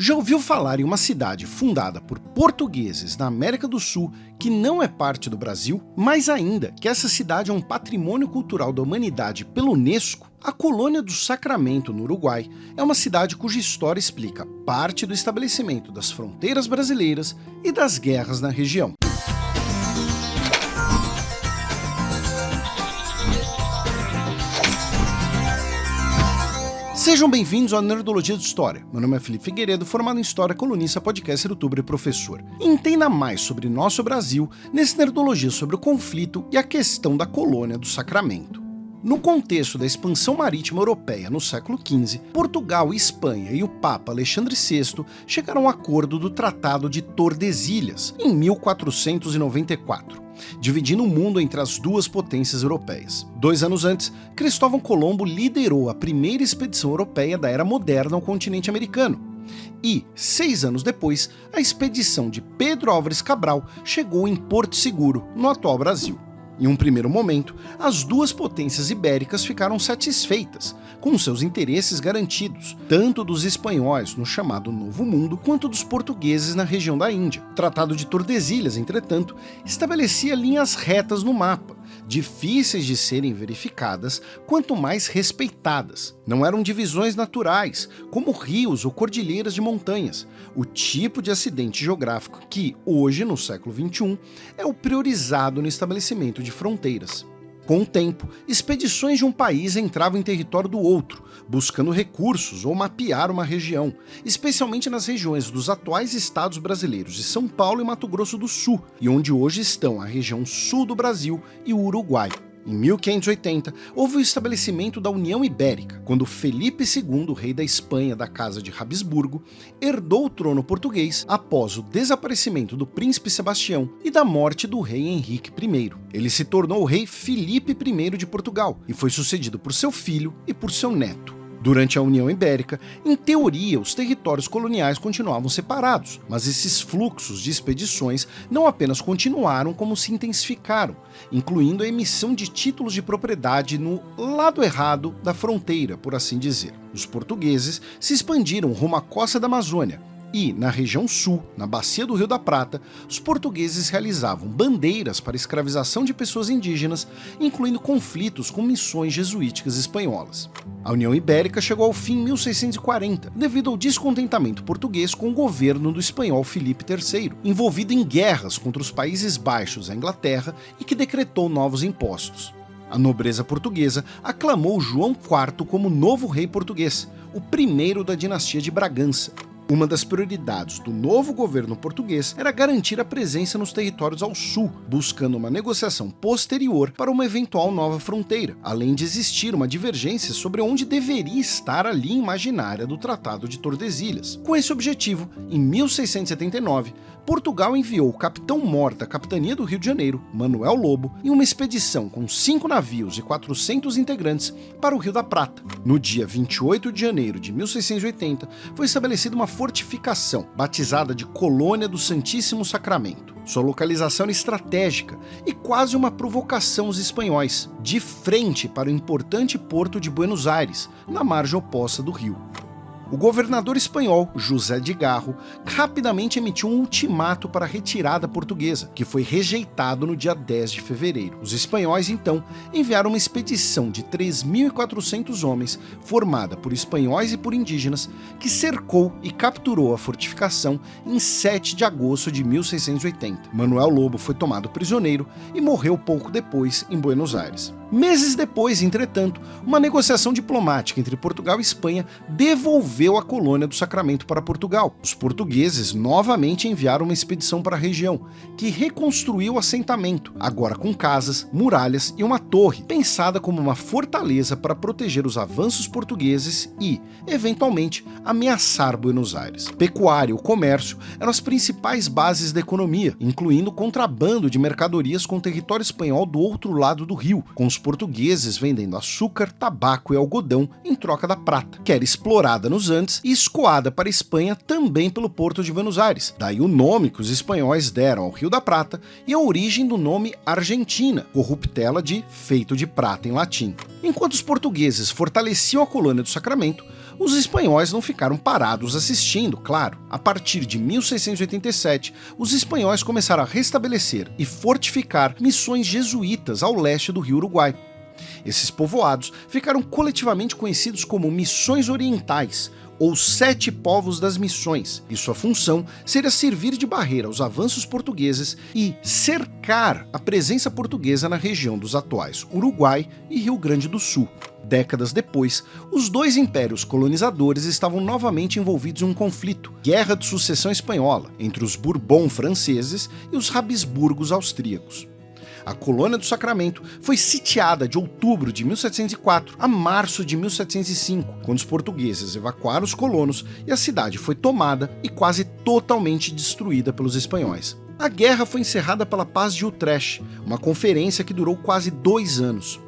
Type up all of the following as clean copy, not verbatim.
Já ouviu falar em uma cidade fundada por portugueses na América do Sul que não é parte do Brasil? Mais ainda, que essa cidade é um patrimônio cultural da humanidade pela Unesco? A Colônia do Sacramento, no Uruguai, é uma cidade cuja história explica parte do estabelecimento das fronteiras brasileiras e das guerras na região. Sejam bem-vindos ao Nerdologia de História. Meu nome é Felipe Figueiredo, formado em História, colunista, podcaster, youtuber e professor. Entenda mais sobre nosso Brasil nesse Nerdologia sobre o conflito e a questão da Colônia do Sacramento. No contexto da expansão marítima europeia no século XV, Portugal, Espanha e o Papa Alexandre VI chegaram ao acordo do Tratado de Tordesilhas, em 1494. Dividindo o mundo entre as duas potências europeias. 2 anos antes, Cristóvão Colombo liderou a primeira expedição europeia da Era Moderna ao continente americano. E, 6 anos depois, a expedição de Pedro Álvares Cabral chegou em Porto Seguro, no atual Brasil. Em um primeiro momento, as duas potências ibéricas ficaram satisfeitas, com seus interesses garantidos, tanto dos espanhóis no chamado Novo Mundo, quanto dos portugueses na região da Índia. O Tratado de Tordesilhas, entretanto, estabelecia linhas retas no mapa, difíceis de serem verificadas, quanto mais respeitadas. Não eram divisões naturais, como rios ou cordilheiras de montanhas, o tipo de acidente geográfico que, hoje, no século XXI, é o priorizado no estabelecimento de fronteiras. Com o tempo, expedições de um país entravam em território do outro, buscando recursos ou mapear uma região, especialmente nas regiões dos atuais estados brasileiros de São Paulo e Mato Grosso do Sul, e onde hoje estão a região sul do Brasil e o Uruguai. Em 1580, houve o estabelecimento da União Ibérica, quando Felipe II, rei da Espanha da Casa de Habsburgo, herdou o trono português após o desaparecimento do príncipe Sebastião e da morte do rei Henrique I. Ele se tornou o rei Filipe I de Portugal e foi sucedido por seu filho e por seu neto. Durante a União Ibérica, em teoria, os territórios coloniais continuavam separados, mas esses fluxos de expedições não apenas continuaram, como se intensificaram, incluindo a emissão de títulos de propriedade no lado errado da fronteira, por assim dizer. Os portugueses se expandiram rumo à costa da Amazônia, e, na região sul, na bacia do Rio da Prata, os portugueses realizavam bandeiras para a escravização de pessoas indígenas, incluindo conflitos com missões jesuíticas espanholas. A União Ibérica chegou ao fim em 1640, devido ao descontentamento português com o governo do espanhol Filipe III, envolvido em guerras contra os Países Baixos e a Inglaterra e que decretou novos impostos. A nobreza portuguesa aclamou João IV como novo rei português, o primeiro da dinastia de Bragança. Uma das prioridades do novo governo português era garantir a presença nos territórios ao sul, buscando uma negociação posterior para uma eventual nova fronteira, além de existir uma divergência sobre onde deveria estar a linha imaginária do Tratado de Tordesilhas. Com esse objetivo, em 1679, Portugal enviou o capitão-mor da capitania do Rio de Janeiro, Manuel Lobo, em uma expedição com 5 navios e 400 integrantes para o Rio da Prata. No dia 28 de janeiro de 1680, foi estabelecida uma fortificação, batizada de Colônia do Santíssimo Sacramento. Sua localização era estratégica e quase uma provocação aos espanhóis, de frente para o importante porto de Buenos Aires, na margem oposta do rio. O governador espanhol, José de Garro, rapidamente emitiu um ultimato para a retirada portuguesa, que foi rejeitado no dia 10 de fevereiro. Os espanhóis, então, enviaram uma expedição de 3.400 homens, formada por espanhóis e por indígenas, que cercou e capturou a fortificação em 7 de agosto de 1680. Manuel Lobo foi tomado prisioneiro e morreu pouco depois em Buenos Aires. Meses depois, entretanto, uma negociação diplomática entre Portugal e Espanha devolveu a Colônia do Sacramento para Portugal. Os portugueses novamente enviaram uma expedição para a região, que reconstruiu o assentamento, agora com casas, muralhas e uma torre, pensada como uma fortaleza para proteger os avanços portugueses e, eventualmente, ameaçar Buenos Aires. Pecuária e o comércio eram as principais bases da economia, incluindo o contrabando de mercadorias com o território espanhol do outro lado do rio, com os portugueses vendendo açúcar, tabaco e algodão em troca da prata, que era explorada nos Andes e escoada para a Espanha também pelo porto de Buenos Aires. Daí o nome que os espanhóis deram ao Rio da Prata e a origem do nome Argentina, corruptela de feito de prata em latim. Enquanto os portugueses fortaleciam a Colônia do Sacramento, Os espanhóis não ficaram parados assistindo, claro. A partir de 1687, os espanhóis começaram a restabelecer e fortificar missões jesuítas ao leste do rio Uruguai. Esses povoados ficaram coletivamente conhecidos como Missões Orientais, ou Sete Povos das Missões, e sua função seria servir de barreira aos avanços portugueses e cercar a presença portuguesa na região dos atuais Uruguai e Rio Grande do Sul. Décadas depois, os dois impérios colonizadores estavam novamente envolvidos em um conflito, Guerra de Sucessão Espanhola, entre os Bourbon franceses e os Habsburgos austríacos. A colônia do Sacramento foi sitiada de outubro de 1704 a março de 1705, quando os portugueses evacuaram os colonos e a cidade foi tomada e quase totalmente destruída pelos espanhóis. A guerra foi encerrada pela Paz de Utrecht, uma conferência que durou quase 2 anos.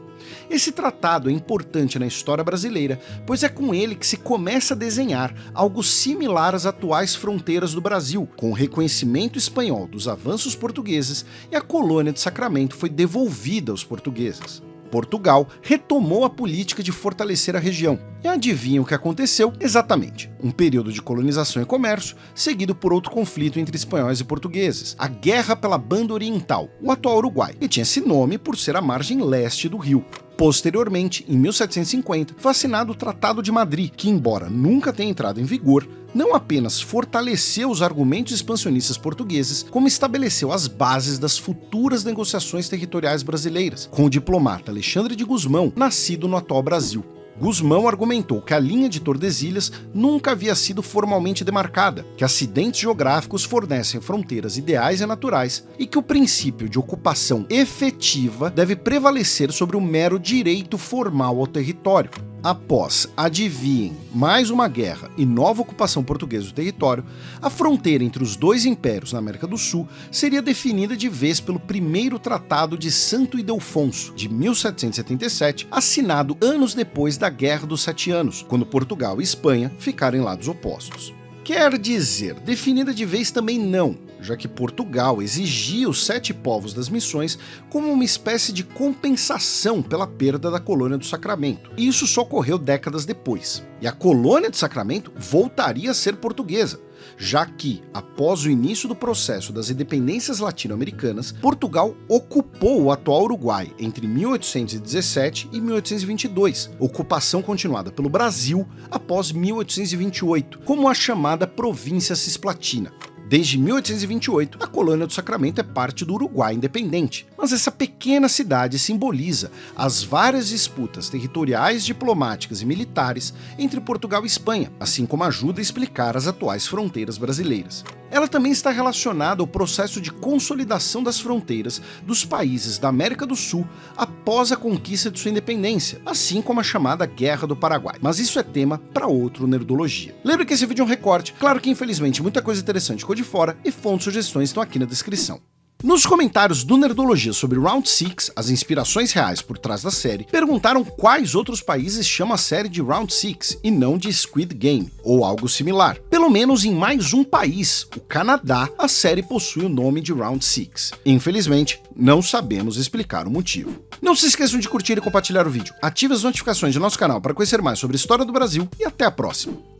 Esse tratado é importante na história brasileira, pois é com ele que se começa a desenhar algo similar às atuais fronteiras do Brasil, com o reconhecimento espanhol dos avanços portugueses, e a colônia de Sacramento foi devolvida aos portugueses. Portugal retomou a política de fortalecer a região. E adivinha o que aconteceu? Exatamente. Um período de colonização e comércio, seguido por outro conflito entre espanhóis e portugueses, a Guerra pela Banda Oriental, o atual Uruguai, que tinha esse nome por ser a margem leste do rio. Posteriormente, em 1750, foi assinado o Tratado de Madrid, que, embora nunca tenha entrado em vigor, não apenas fortaleceu os argumentos expansionistas portugueses, como estabeleceu as bases das futuras negociações territoriais brasileiras, com o diplomata Alexandre de Gusmão, nascido no atual Brasil. Gusmão argumentou que a linha de Tordesilhas nunca havia sido formalmente demarcada, que acidentes geográficos fornecem fronteiras ideais e naturais e que o princípio de ocupação efetiva deve prevalecer sobre o mero direito formal ao território. Após, adivinhem, mais uma guerra e nova ocupação portuguesa do território, a fronteira entre os dois impérios na América do Sul seria definida de vez pelo primeiro Tratado de Santo Ildefonso, de 1777, assinado anos depois da Guerra dos 7 Anos, quando Portugal e Espanha ficaram em lados opostos. Quer dizer, definida de vez também não, já que Portugal exigia os 7 povos das missões como uma espécie de compensação pela perda da colônia do Sacramento. E isso só ocorreu décadas depois. E a colônia de Sacramento voltaria a ser portuguesa, já que, após o início do processo das independências latino-americanas, Portugal ocupou o atual Uruguai entre 1817 e 1822, ocupação continuada pelo Brasil após 1828, como a chamada Província Cisplatina. Desde 1828, a colônia do Sacramento é parte do Uruguai independente, mas essa pequena cidade simboliza as várias disputas territoriais, diplomáticas e militares entre Portugal e Espanha, assim como ajuda a explicar as atuais fronteiras brasileiras. Ela também está relacionada ao processo de consolidação das fronteiras dos países da América do Sul após a conquista de sua independência, assim como a chamada Guerra do Paraguai. Mas isso é tema para outro Nerdologia. Lembre que esse vídeo é um recorte, claro que infelizmente muita coisa interessante ficou de fora e fontes e sugestões estão aqui na descrição. Nos comentários do Nerdologia sobre Round 6, as inspirações reais por trás da série, perguntaram quais outros países chamam a série de Round 6 e não de Squid Game, ou algo similar. Pelo menos em mais um país, o Canadá, a série possui o nome de Round 6. Infelizmente, não sabemos explicar o motivo. Não se esqueçam de curtir e compartilhar o vídeo, ative as notificações do nosso canal para conhecer mais sobre a história do Brasil e até a próxima!